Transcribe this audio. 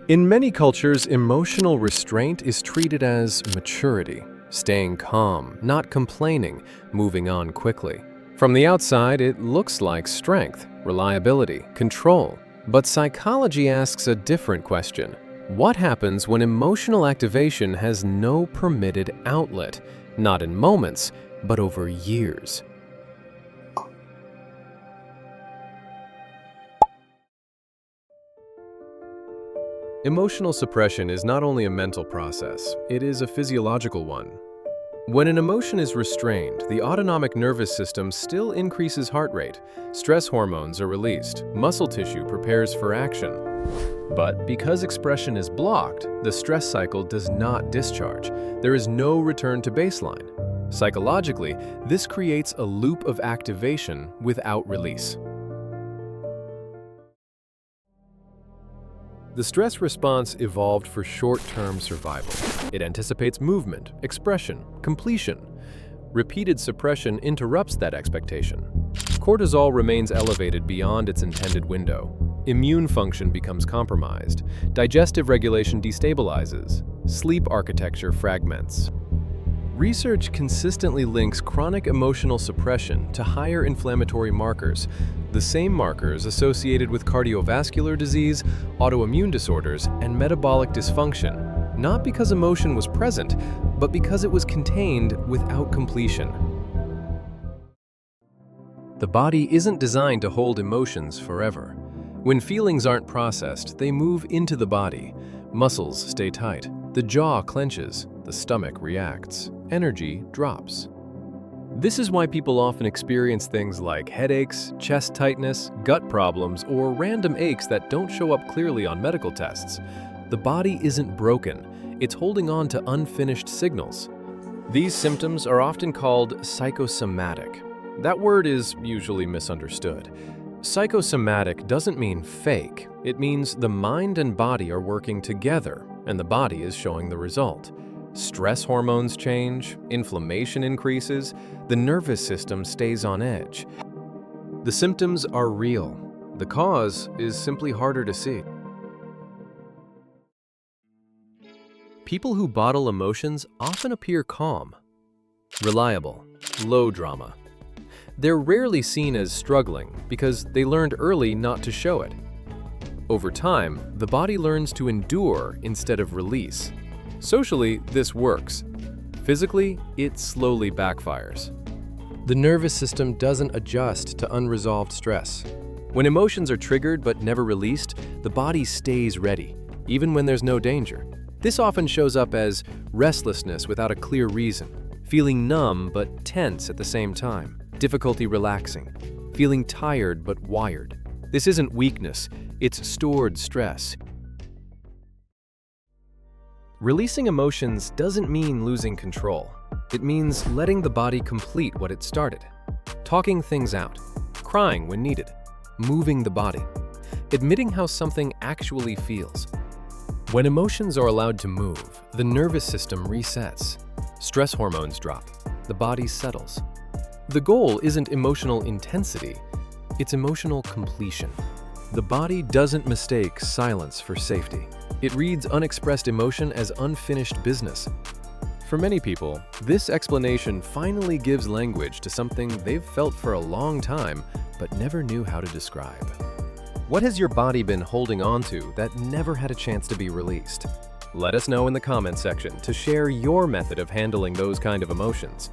In many cultures, emotional restraint is treated as maturity, staying calm, not complaining, moving on quickly. From the outside, it looks like strength, reliability, control. But psychology asks a different question. What happens when emotional activation has no permitted outlet, not in moments, but over years? Emotional suppression is not only a mental process, it is a physiological one. When an emotion is restrained, the autonomic nervous system still increases heart rate, stress hormones are released, muscle tissue prepares for action. But because expression is blocked, the stress cycle does not discharge. There is no return to baseline. Psychologically, this creates a loop of activation without release. The stress response evolved for short-term survival. It anticipates movement, expression, completion. Repeated suppression interrupts that expectation. Cortisol remains elevated beyond its intended window. Immune function becomes compromised. Digestive regulation destabilizes. Sleep architecture fragments. Research consistently links chronic emotional suppression to higher inflammatory markers, the same markers associated with cardiovascular disease, autoimmune disorders, and metabolic dysfunction, not because emotion was present, but because it was contained without completion. The body isn't designed to hold emotions forever. When feelings aren't processed, they move into the body. Muscles stay tight, the jaw clenches, the stomach reacts, energy drops. This is why people often experience things like headaches, chest tightness, gut problems, or random aches that don't show up clearly on medical tests. The body isn't broken, it's holding on to unfinished signals. These symptoms are often called psychosomatic. That word is usually misunderstood. Psychosomatic doesn't mean fake. It means the mind and body are working together, and the body is showing the result. Stress hormones change, inflammation increases, the nervous system stays on edge. The symptoms are real. The cause is simply harder to see. People who bottle emotions often appear calm, reliable, low drama. They're rarely seen as struggling because they learned early not to show it. Over time, the body learns to endure instead of release. Socially, this works. Physically, it slowly backfires. The nervous system doesn't adjust to unresolved stress. When emotions are triggered but never released, the body stays ready, even when there's no danger. This often shows up as restlessness without a clear reason, feeling numb but tense at the same time, difficulty relaxing, feeling tired but wired. This isn't weakness, it's stored stress. Releasing emotions doesn't mean losing control. It means letting the body complete what it started. Talking things out, crying when needed, moving the body, admitting how something actually feels. When emotions are allowed to move, the nervous system resets. Stress hormones drop, the body settles. The goal isn't emotional intensity, it's emotional completion. The body doesn't mistake silence for safety. It reads unexpressed emotion as unfinished business. For many people, this explanation finally gives language to something they've felt for a long time but never knew how to describe. What has your body been holding on to that never had a chance to be released? Let us know in the comments section to share your method of handling those kind of emotions.